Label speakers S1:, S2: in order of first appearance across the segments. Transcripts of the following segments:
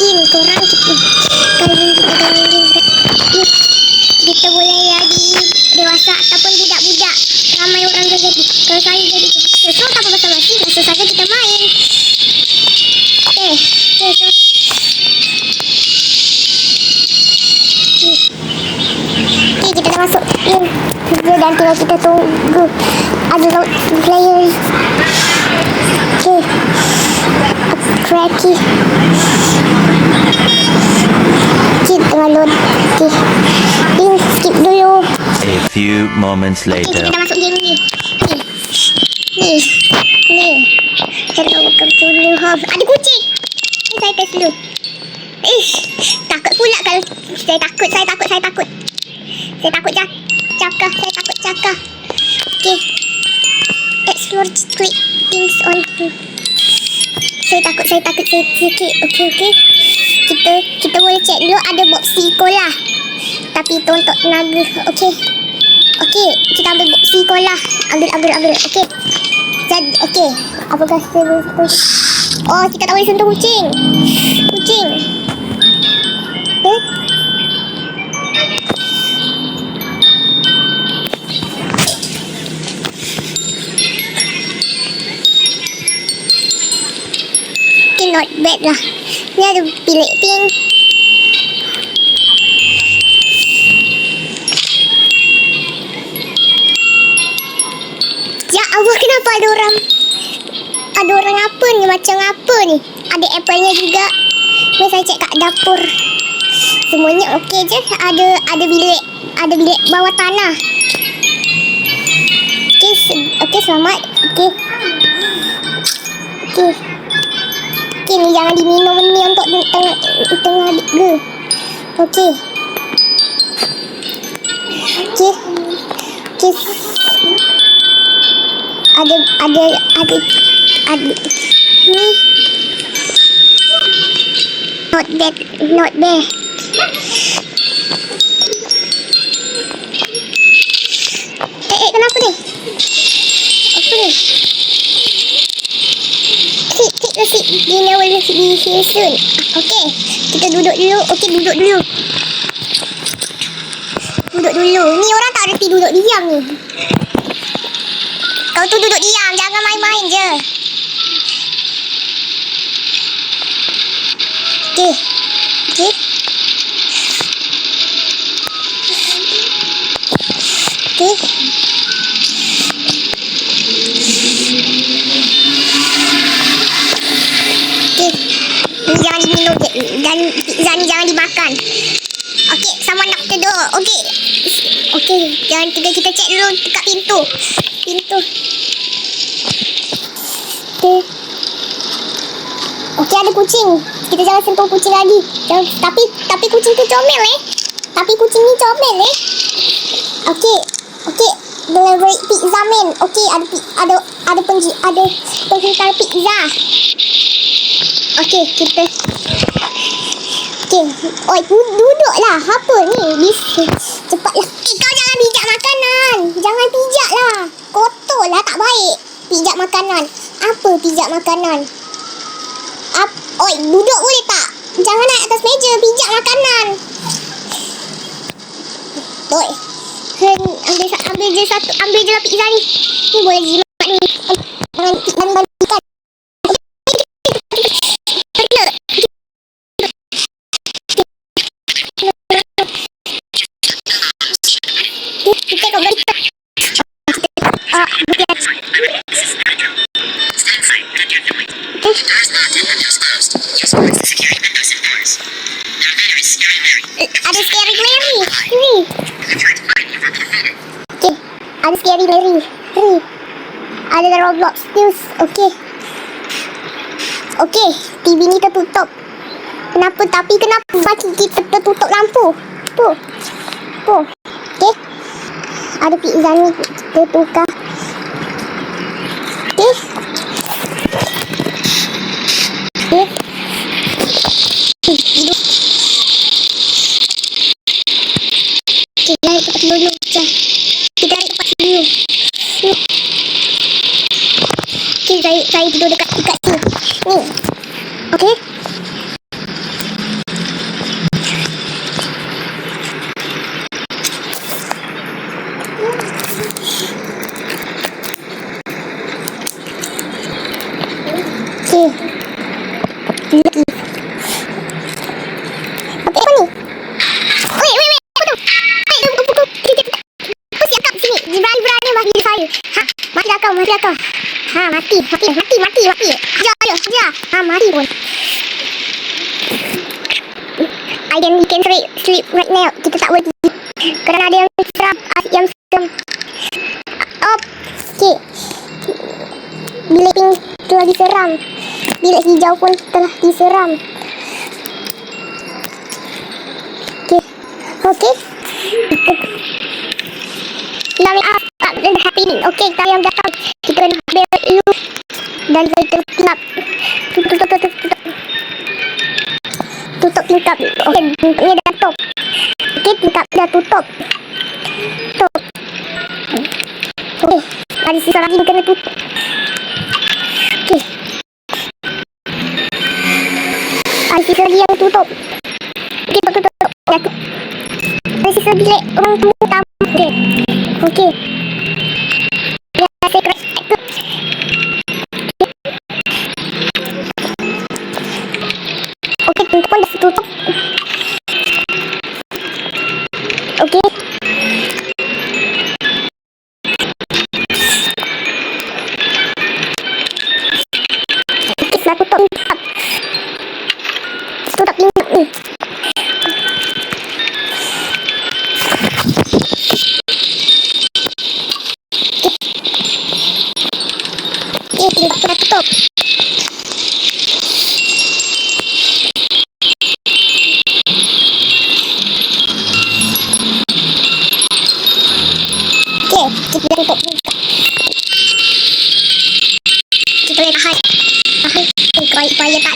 S1: kucing. Korang kalian kita main kita boleh jadi dewasa ataupun budak-budak. Ramai orang boleh jadi. Kalau saya jadi so tak apa basa-basi, langsung saja kita main. Okay, so okay, kita dah masuk in dan tinggal kita tunggu ada load player. Okay, cracky. Okay, tengah load. Okay, skip dulu.
S2: A few moments
S1: Okay,
S2: later.
S1: kita dah masuk game ni. Ni. Hello, welcome to New Home. Ada kucing. Ni saya test dulu. Takut pula kalau saya takut. Saya takut cakap. Saya takut cakap. Okay. Explore quick things on. Saya takut. Okay. Kita boleh check dulu ada box sekolah. Tapi itu untuk tenaga. Okay, kita ambil box sekolah. Ambil. Okay. Jadi, okay. Apakah saya boleh... Oh, kita tak boleh sentuh kucing. Okay, not bad lah. Ni ada bilik pink. Ya Allah, kenapa ada orang apa ni? Macam apa ni? Ada apple-nya juga. Mari saya cek kat dapur. Semuanya okey je. Ada bilik bawah tanah. Okey, selamat. Okey, ni jangan diminum ni untuk tengah ke. Okey. Ada ni. Not bad. Kenapa ni? Apa ni? Sit. Dinner will be here soon. Okay, kita duduk dulu. Duduk dulu. Ni orang tak reti duduk diam ni. Kau tu duduk diam, jangan main-main je. Okay. Ni jangan diminum dan pizza ni jangan dimakan. Okay, someone knock the door. Okay, jangan kita cek dulu dekat pintu. Okay, ada kucing. Kita jangan sentuh kucing lagi. Tapi kucing tu comel Okay. Delivery pizza man. Okay, ada penghantar pizza. Okay, kita. Okay. Oi, duduklah. Apa ni? Cepatlah. Kau jangan pijak makanan. Jangan pijak lah. Kotor lah, tak baik. Pijak makanan. Apa pijak makanan? Oi, duduk boleh tak? Jangan naik atas meja. Pijak makanan. Oi. Ambil je lah pizza ni. Ni boleh jimat ni. Jangan balikan. Kita kau balikan. Ada scary Mary. Ni. Okay. Ada scary Mary. Ada Roblox news. Okay. TV ni tertutup. Kenapa bagi kita tertutup lampu? Tu. Okay. Ada pizza ni. Kita tukar. Okay. Hidup. Okay, lari tempat dulu. Kita lari tempat dulu. Okay, saya tidur dekat sini. Ni. Okay. belakang. Ha, mati. Ajar. Ha, mati pun. We can sleep right now. Kita tak boleh tidur. Kerana ada yang seram. Okay. Bilik pink telah diseram. Bilik hijau pun telah diseram. Okay. Kita ambil up dan happening. Okay, kita yang belakang. Kita kena ambil you. Dan kita tutup. Tutup tingkap. Okay, tingkapnya dah tutup. Okay, tingkap dah tutup. Okay, ada sisa lagi yang kena tutup. Okay. Ada sisa lagi yang tutup. Okay, tutup. Ada sisa bilik orang tamu. Okay. Ya, saya kena tutup. Okay, tingkap pun dah tutup. Okay. Dah tutup tingkap. Tutup tingkap ni. Tingkap dah tutup. Okay, kita dah tutup tingkap. Kita boleh tahan. Supaya tak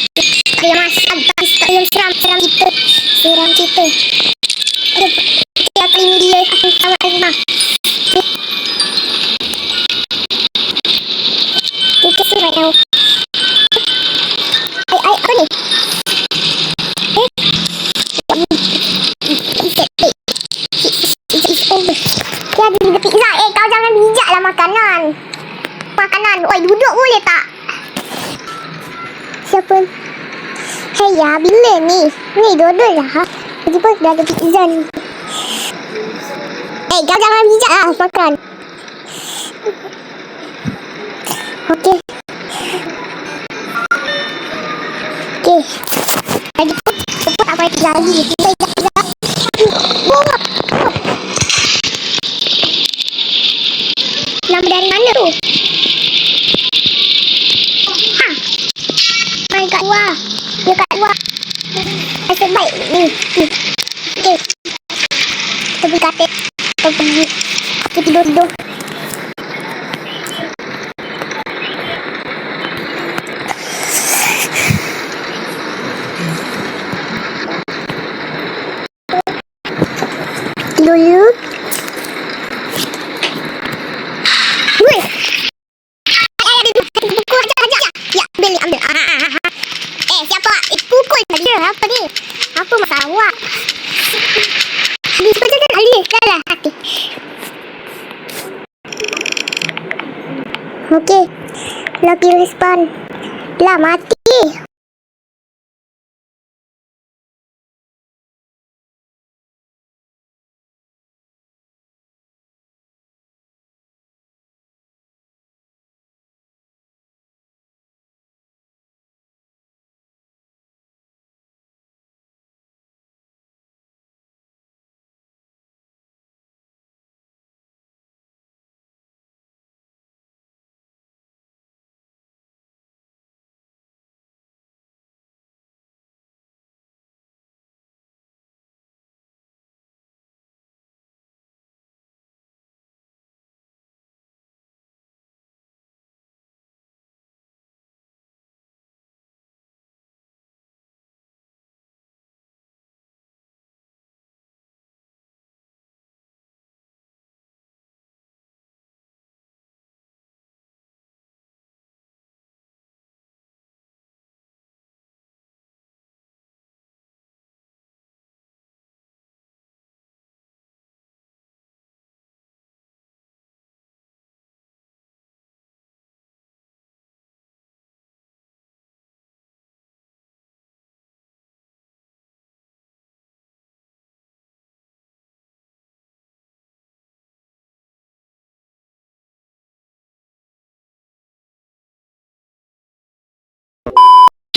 S1: payah masuk. Tak payah seram kita. Okay, aku ini dia. Aku sama rumah. Okay, see right now. Apa ni? It's over. Dia ada juga pizza. Kau jangan bijak lah makanan. Oi, duduk boleh tak? Siapa? Hey ya, bila ni? Ni duduk lah. Tiba-tiba dah ada pizza ni. Kau jangan bijak lah makan. Okay. Lagi pun tak payah pizza lagi. Pizza. Bawa. Nama dari mana tu? Ha. Main kat luar. Dia kat luar. Nasib baik ni. Okay. Kita pergi katil. Kita tidur. Dulu. Weh. Pukul aja. Ya, ambil. Siapa? Pukul saja. Apa ni? Apa masalah awak? Habis kerja kan? Dah lah. Okay. Lagi respon. Lah, mati.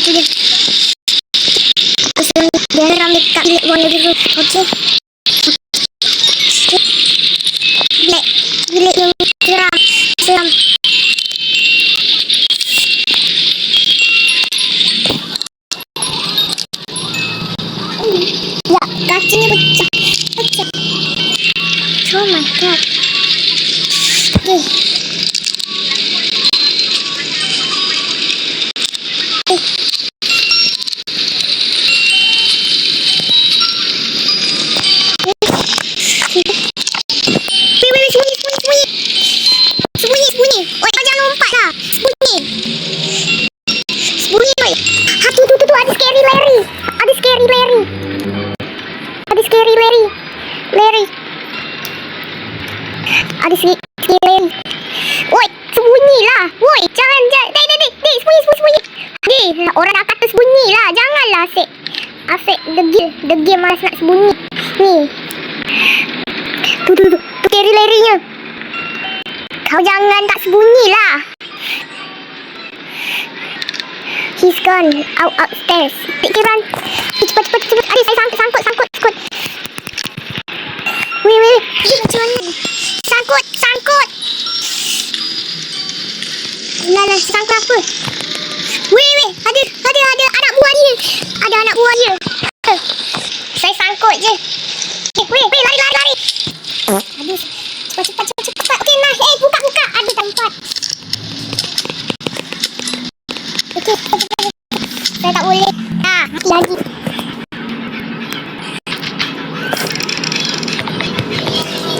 S1: tu je. Dia geram dekat bilik warna biru. Okey. Bilik yang geram. Seram. Ya, kacanya pecah. Pecah. Oh my god. Okay. Sembunyi. Oi, kau jangan lompat lah. Sembunyi. Oi. Ha, tu. Ada scary Larry. Ada scary Larry. Ada scary Larry. Oi, sembunyilah. Oi, jangan. Dek, sembunyi. Dek, orang dah kata sembunyilah. Janganlah asyik degil malas nak sembunyi. Ni. Tu scary Larry-nya. Kau jangan tak sembunyilah. He's gone upstairs. Pikiran. Cepat. Adik, saya sangkut. Weh. Macam mana? Sangkut. Lah, sangkut apa? Weh. Ada anak buah dia. Ada anak buah dia. Saya sangkut je. Weh, lari. Aduh. Cepat. Okey, nice. Buka. Ada tempat. Okey. Saya tak boleh. Lagi.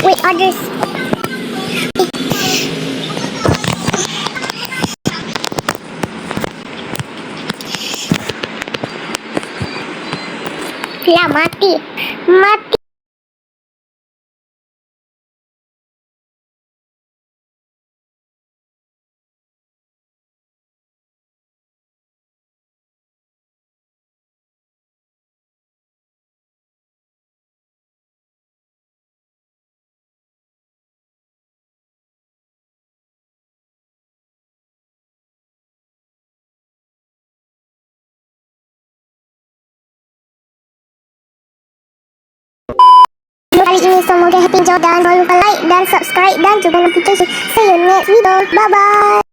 S1: Wait, others. Lah, mati. Kali ini semoga happy enjoy dan jangan lupa like dan subscribe dan juga notification. See you next video. Bye bye.